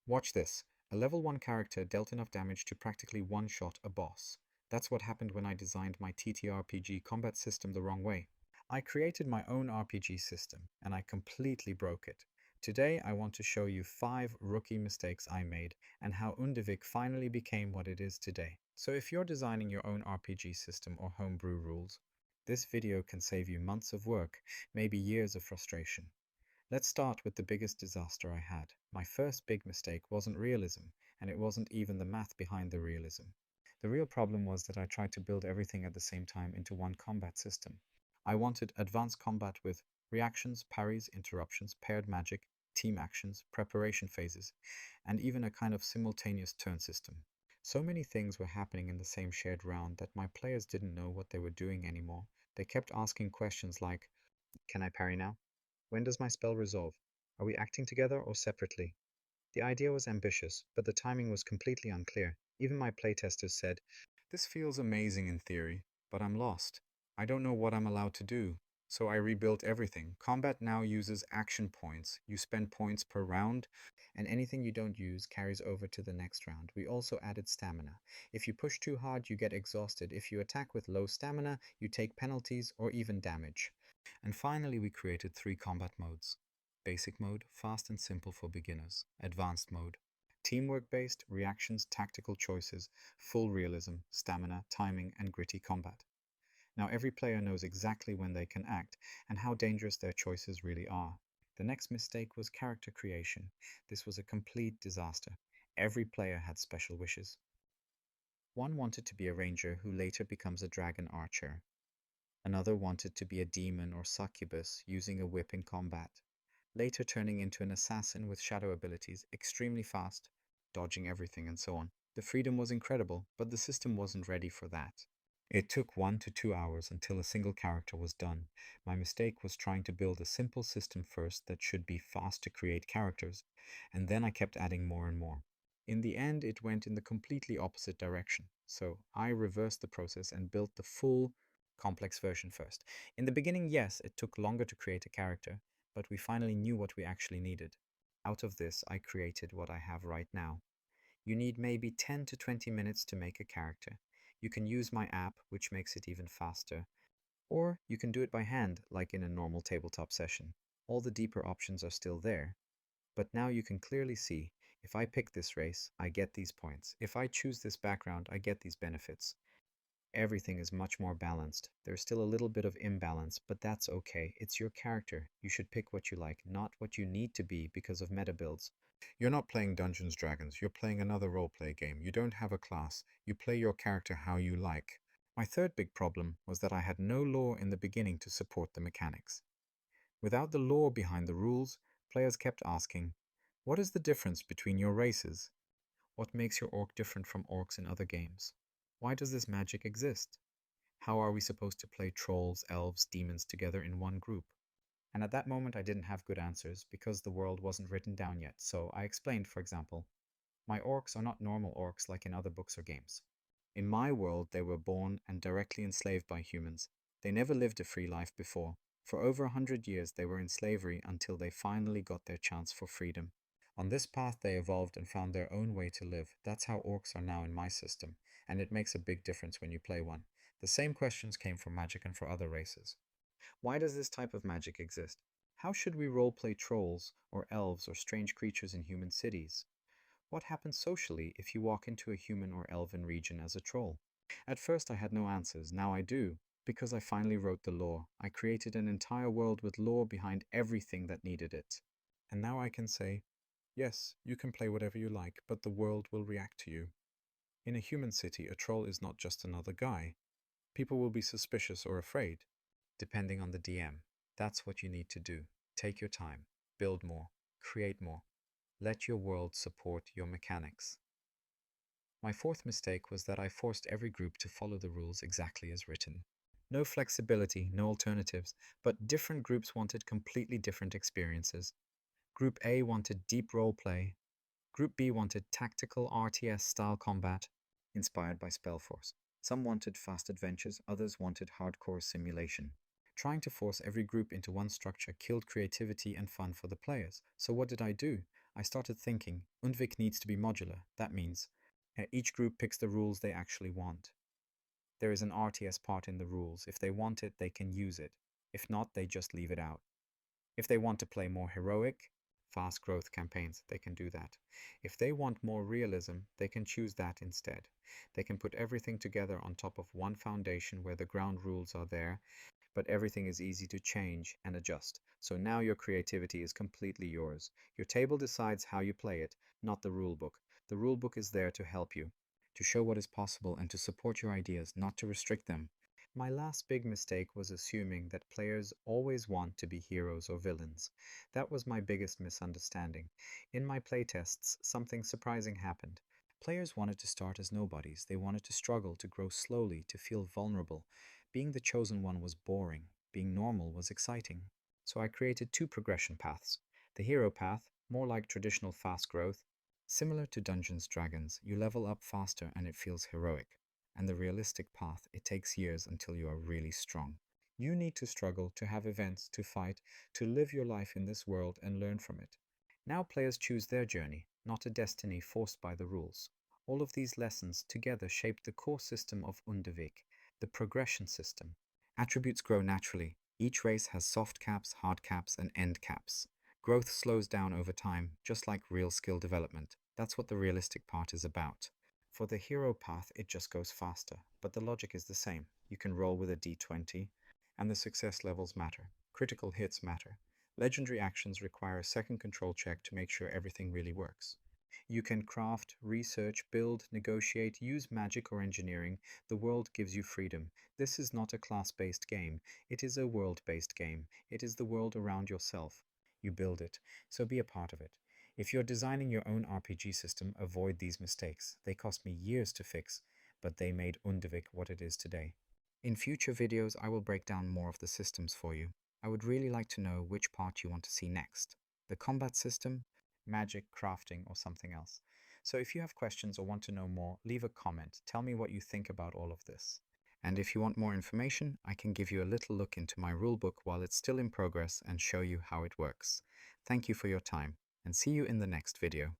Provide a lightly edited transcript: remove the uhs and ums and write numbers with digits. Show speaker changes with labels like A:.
A: Watch this. A level 1 character dealt enough damage to practically one-shot a boss. That's what happened when I designed my TTRPG combat system the wrong way. I created my own RPG system, and I completely broke it. Today, I want to show you 5 rookie mistakes I made and how UNDvik finally became what it is today. So if you're designing your own RPG system or homebrew rules, this video can save you months of work, maybe years of frustration. Let's start with the biggest disaster I had. My first big mistake wasn't realism, and it wasn't even the math behind the realism. The real problem was that I tried to build everything at the same time into one combat system. I wanted advanced combat with reactions, parries, interruptions, paired magic, team actions, preparation phases, and even a kind of simultaneous turn system. So many things were happening in the same shared round that my players didn't know what they were doing anymore. They kept asking questions like, can I parry now? When does my spell resolve? Are we acting together or separately? The idea was ambitious, but the timing was completely unclear. Even my playtesters said, this feels amazing in theory, but I'm lost. I don't know what I'm allowed to do. So I rebuilt everything. Combat now uses action points. You spend points per round, and anything you don't use carries over to the next round. We also added stamina. If you push too hard, you get exhausted. If you attack with low stamina, you take penalties or even damage. And finally, we created 3 combat modes. Basic mode, fast and simple for beginners. Advanced mode, teamwork-based, reactions, tactical choices, full realism, stamina, timing, and gritty combat. Now every player knows exactly when they can act and how dangerous their choices really are. The next mistake was character creation. This was a complete disaster. Every player had special wishes. One wanted to be a ranger who later becomes a dragon archer. Another wanted to be a demon or succubus using a whip in combat, later turning into an assassin with shadow abilities, extremely fast, dodging everything and so on. The freedom was incredible, but the system wasn't ready for that. It took 1 to 2 hours until a single character was done. My mistake was trying to build a simple system first that should be fast to create characters, and then I kept adding more and more. In the end, it went in the completely opposite direction. So I reversed the process and built the full complex version first. In the beginning, yes, it took longer to create a character, but we finally knew what we actually needed. Out of this, I created what I have right now. You need maybe 10 to 20 minutes to make a character. You can use my app, which makes it even faster. Or you can do it by hand, like in a normal tabletop session. All the deeper options are still there. But now you can clearly see, if I pick this race, I get these points. If I choose this background, I get these benefits. Everything is much more balanced. There's still a little bit of imbalance, but that's okay. It's your character. You should pick what you like, not what you need to be because of meta builds. You're not playing Dungeons Dragons, you're playing another roleplay game. You don't have a class. You play your character how you like. My third big problem was that I had no lore in the beginning to support the mechanics. Without the lore behind the rules, players kept asking, what is the difference between your races? What makes your orc different from orcs in other games? Why does this magic exist? How are we supposed to play trolls, elves, demons together in one group? And at that moment I didn't have good answers because the world wasn't written down yet, so I explained, for example, my orcs are not normal orcs like in other books or games. In my world they were born and directly enslaved by humans. They never lived a free life before. For over 100 years they were in slavery until they finally got their chance for freedom. On this path they evolved and found their own way to live. That's how orcs are now in my system, and it makes a big difference when you play one. The same questions came for magic and for other races. Why does this type of magic exist? How should we roleplay trolls, or elves, or strange creatures in human cities? What happens socially if you walk into a human or elven region as a troll? At first I had no answers, now I do, because I finally wrote the lore. I created an entire world with lore behind everything that needed it. And now I can say, yes, you can play whatever you like, but the world will react to you. In a human city, a troll is not just another guy. People will be suspicious or afraid, depending on the DM. That's what you need to do. Take your time, build more, create more. Let your world support your mechanics. My fourth mistake was that I forced every group to follow the rules exactly as written. No flexibility, no alternatives, but different groups wanted completely different experiences. Group A wanted deep roleplay. Group B wanted tactical RTS-style combat, inspired by Spellforce. Some wanted fast adventures, others wanted hardcore simulation. Trying to force every group into one structure killed creativity and fun for the players. So what did I do? I started thinking, UNDvik needs to be modular. That means each group picks the rules they actually want. There is an RTS part in the rules. If they want it, they can use it. If not, they just leave it out. If they want to play more heroic, fast growth campaigns, they can do that. If they want more realism, they can choose that instead. They can put everything together on top of one foundation where the ground rules are there, but everything is easy to change and adjust. So now your creativity is completely yours. Your table decides how you play it, not the rulebook. The rulebook is there to help you, to show what is possible and to support your ideas, not to restrict them. My last big mistake was assuming that players always want to be heroes or villains. That was my biggest misunderstanding. In my playtests, something surprising happened. Players wanted to start as nobodies. They wanted to struggle, to grow slowly, to feel vulnerable. Being the chosen one was boring. Being normal was exciting. So I created two progression paths. The hero path, more like traditional fast growth. Similar to Dungeons & Dragons, you level up faster and it feels heroic. And the realistic path, it takes years until you are really strong. You need to struggle, to have events, to fight, to live your life in this world and learn from it. Now players choose their journey, not a destiny forced by the rules. All of these lessons together shape the core system of UNDvik, the progression system. Attributes grow naturally. Each race has soft caps, hard caps, and end caps. Growth slows down over time, just like real skill development. That's what the realistic part is about. For the hero path, it just goes faster, but the logic is the same. You can roll with a d20, and the success levels matter. Critical hits matter. Legendary actions require a second control check to make sure everything really works. You can craft, research, build, negotiate, use magic or engineering. The world gives you freedom. This is not a class-based game. It is a world-based game. It is the world around yourself. You build it, so be a part of it. If you're designing your own RPG system, avoid these mistakes. They cost me years to fix, but they made UNDvik what it is today. In future videos, I will break down more of the systems for you. I would really like to know which part you want to see next. The combat system, magic, crafting, or something else. So if you have questions or want to know more, leave a comment. Tell me what you think about all of this. And if you want more information, I can give you a little look into my rulebook while it's still in progress and show you how it works. Thank you for your time, and see you in the next video.